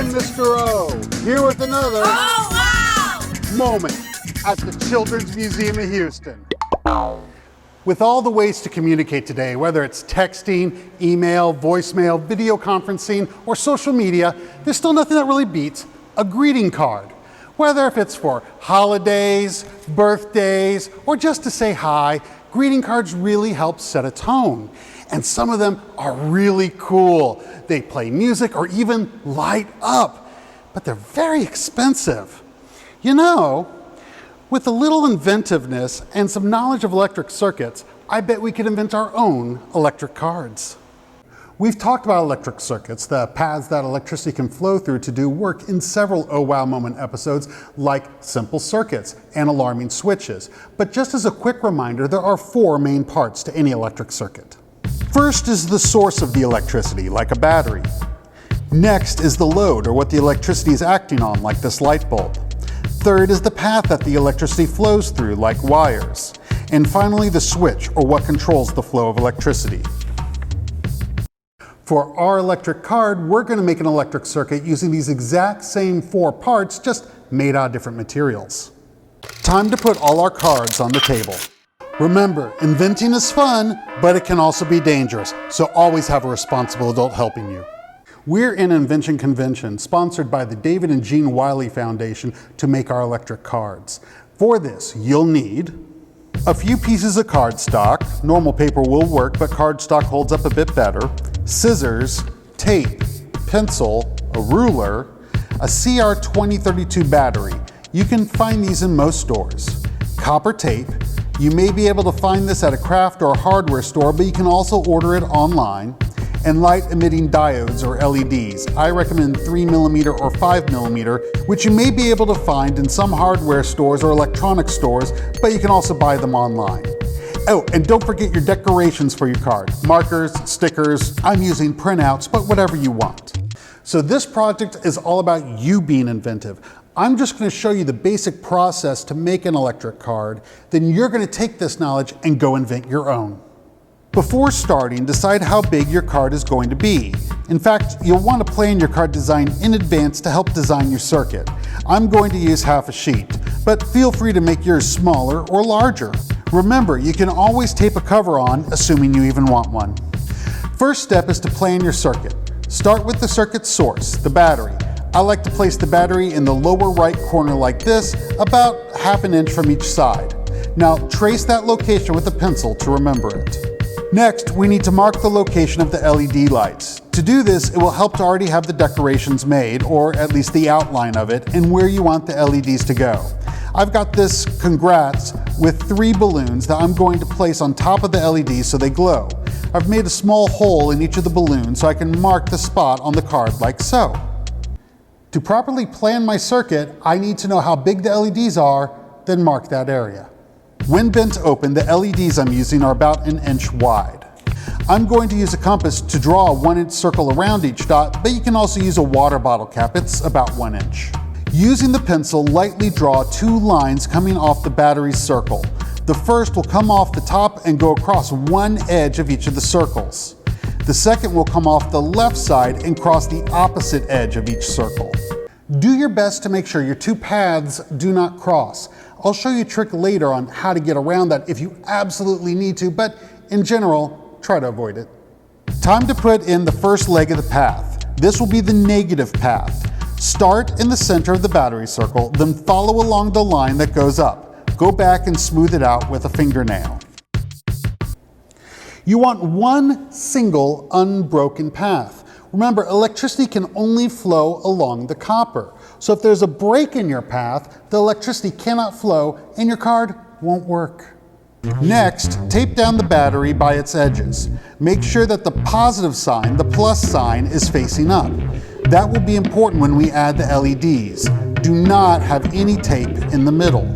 I'm Mr. O, here with another moment at the Children's Museum of Houston. With all the ways to communicate today, whether it's texting, email, voicemail, video conferencing, or social media, there's still nothing that really beats a greeting card. Whether if it's for holidays, birthdays, or just to say hi, greeting cards really help set a tone. And some of them are really cool. They play music or even light up, but they're very expensive. You know, with a little inventiveness and some knowledge of electric circuits, I bet we could invent our own electric cards. We've talked about electric circuits, the paths that electricity can flow through to do work in several Oh Wow Moment episodes, like simple circuits and alarming switches. But just as a quick reminder, there are four main parts to any electric circuit. First is the source of the electricity, like a battery. Next is the load, or what the electricity is acting on, like this light bulb. Third is the path that the electricity flows through, like wires. And finally, the switch, or what controls the flow of electricity. For our electric card, we're going to make an electric circuit using these exact same four parts, just made out of different materials. Time to put all our cards on the table. Remember, inventing is fun, but it can also be dangerous, so always have a responsible adult helping you. We're in Invention Convention, sponsored by the David and Jean Wiley Foundation to make our electric cards. For this, you'll need a few pieces of cardstock. Normal paper will work, but cardstock holds up a bit better. Scissors, tape, pencil, a ruler, a CR2032 battery. You can find these in most stores. Copper tape. You may be able to find this at a craft or hardware store, but you can also order it online. And light emitting diodes, or LEDs. I recommend 3mm or 5mm, which you may be able to find in some hardware stores or electronic stores, but you can also buy them online. Oh, and don't forget your decorations for your card. Markers, stickers, I'm using printouts, but whatever you want. So this project is all about you being inventive. I'm just going to show you the basic process to make an electric card, then you're going to take this knowledge and go invent your own. Before starting, decide how big your card is going to be. In fact, you'll want to plan your card design in advance to help design your circuit. I'm going to use half a sheet, but feel free to make yours smaller or larger. Remember, you can always tape a cover on, assuming you even want one. First step is to plan your circuit. Start with the circuit source, the battery. I like to place the battery in the lower right corner like this, about ½ an inch from each side. Now trace that location with a pencil to remember it. Next, we need to mark the location of the LED lights. To do this, it will help to already have the decorations made, or at least the outline of it, and where you want the LEDs to go. I've got this congrats with 3 balloons that I'm going to place on top of the LEDs so they glow. I've made a small hole in each of the balloons so I can mark the spot on the card like so. To properly plan my circuit, I need to know how big the LEDs are, then mark that area. When bent open, the LEDs I'm using are about 1 inch wide. I'm going to use a compass to draw a 1-inch circle around each dot, but you can also use a water bottle cap. It's about 1 inch. Using the pencil, lightly draw 2 lines coming off the battery's circle. The first will come off the top and go across one edge of each of the circles. The second will come off the left side and cross the opposite edge of each circle. Do your best to make sure your 2 paths do not cross. I'll show you a trick later on how to get around that if you absolutely need to, but in general, try to avoid it. Time to put in the first leg of the path. This will be the negative path. Start in the center of the battery circle, then follow along the line that goes up. Go back and smooth it out with a fingernail. You want one single unbroken path. Remember, electricity can only flow along the copper. So if there's a break in your path, the electricity cannot flow and your card won't work. Next, tape down the battery by its edges. Make sure that the positive sign, the plus sign, is facing up. That will be important when we add the LEDs. Do not have any tape in the middle.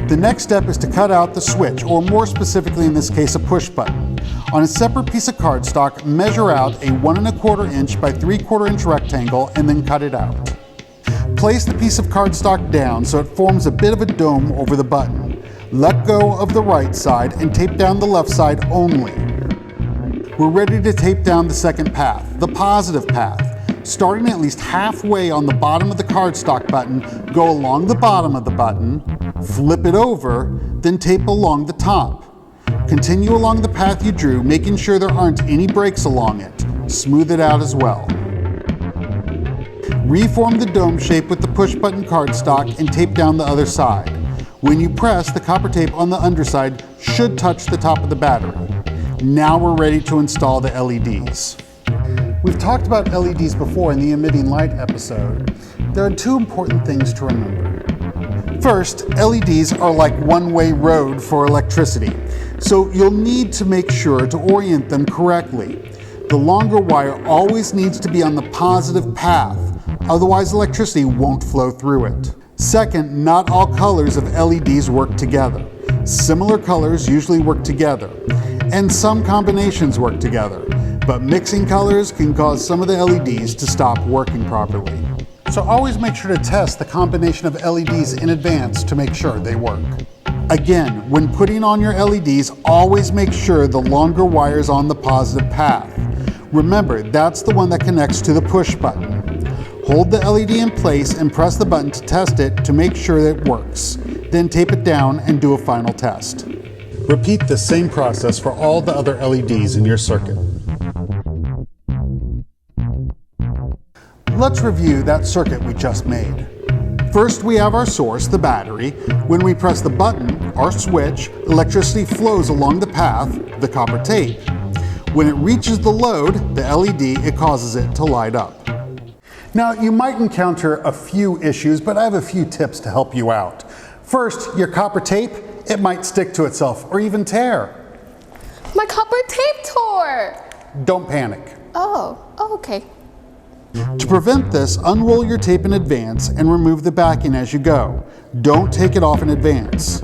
The next step is to cut out the switch, or more specifically in this case, a push button. On a separate piece of cardstock, measure out a 1¼ inch by 3/4 inch rectangle and then cut it out. Place the piece of cardstock down so it forms a bit of a dome over the button. Let go of the right side and tape down the left side only. We're ready to tape down the second path, the positive path. starting at least halfway on the bottom of the cardstock button, go along the bottom of the button, flip it over, then tape along the top. Continue along the path you drew, making sure there aren't any breaks along it. Smooth it out as well. Reform the dome shape with the push button cardstock and tape down the other side. When you press, the copper tape on the underside should touch the top of the battery. Now we're ready to install the LEDs. We've talked about LEDs before in the emitting light episode. There are two important things to remember. First, LEDs are like one-way road for electricity, so you'll need to make sure to orient them correctly. The longer wire always needs to be on the positive path, otherwise electricity won't flow through it. Second, not all colors of LEDs work together. Similar colors usually work together, and some combinations work together, but mixing colors can cause some of the LEDs to stop working properly. So always make sure to test the combination of LEDs in advance to make sure they work. Again, when putting on your LEDs, always make sure the longer wire is on the positive path. Remember, that's the one that connects to the push button. Hold the LED in place and press the button to test it to make sure that it works. Then tape it down and do a final test. Repeat the same process for all the other LEDs in your circuit. Let's review that circuit we just made. First, we have our source, the battery. When we press the button, our switch, electricity flows along the path, the copper tape. When it reaches the load, the LED, it causes it to light up. Now, you might encounter a few issues, but I have a few tips to help you out. First, your copper tape, it might stick to itself or even tear. My copper tape tore! Don't panic. Oh, okay. To prevent this, unroll your tape in advance and remove the backing as you go. Don't take it off in advance.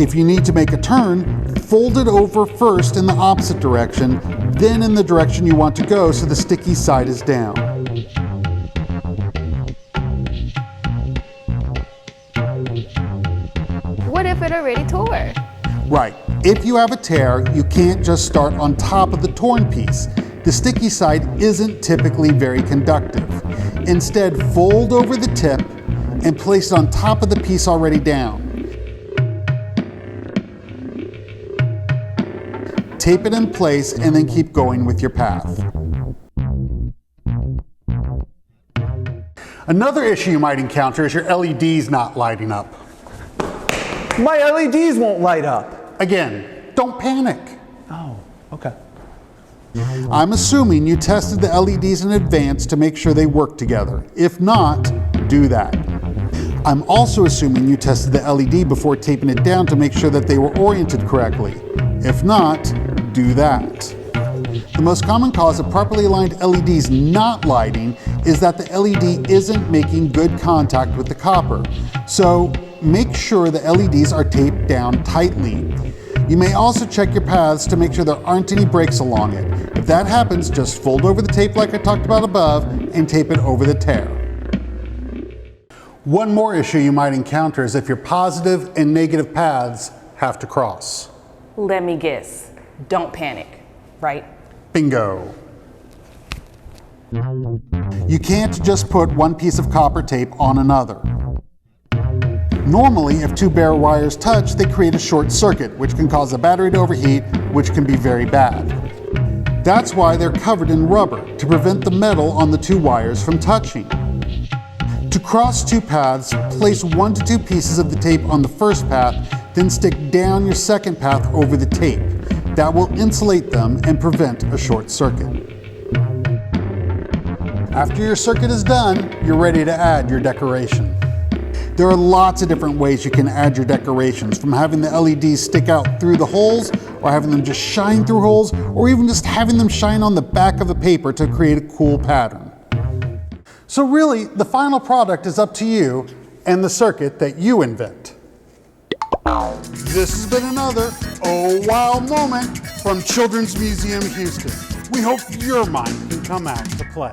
If you need to make a turn, fold it over first in the opposite direction, then in the direction you want to go so the sticky side is down. What if it already tore? Right. If you have a tear, you can't just start on top of the torn piece. The sticky side isn't typically very conductive. Instead, fold over the tip and place it on top of the piece already down. Tape it in place and then keep going with your path. Another issue you might encounter is your LEDs not lighting up. My LEDs won't light up. Again, don't panic. Oh, okay. I'm assuming you tested the LEDs in advance to make sure they work together. If not, do that. I'm also assuming you tested the LED before taping it down to make sure that they were oriented correctly. If not, do that. The most common cause of properly aligned LEDs not lighting is that the LED isn't making good contact with the copper. So make sure the LEDs are taped down tightly. You may also check your paths to make sure there aren't any breaks along it. If that happens, just fold over the tape like I talked about above and tape it over the tear. One more issue you might encounter is if your positive and negative paths have to cross. Let me guess. Don't panic, right? Bingo. You can't just put one piece of copper tape on another. Normally, if two bare wires touch, they create a short circuit, which can cause the battery to overheat, which can be very bad. That's why they're covered in rubber, to prevent the metal on the two wires from touching. To cross two paths, place 1 to 2 pieces of the tape on the first path, then stick down your second path over the tape. That will insulate them and prevent a short circuit. After your circuit is done, you're ready to add your decoration. There are lots of different ways you can add your decorations, from having the LEDs stick out through the holes, or having them just shine through holes, or even just having them shine on the back of a paper to create a cool pattern. So really, the final product is up to you and the circuit that you invent. This has been another Oh Wow moment from Children's Museum Houston. We hope your mind can come out to play.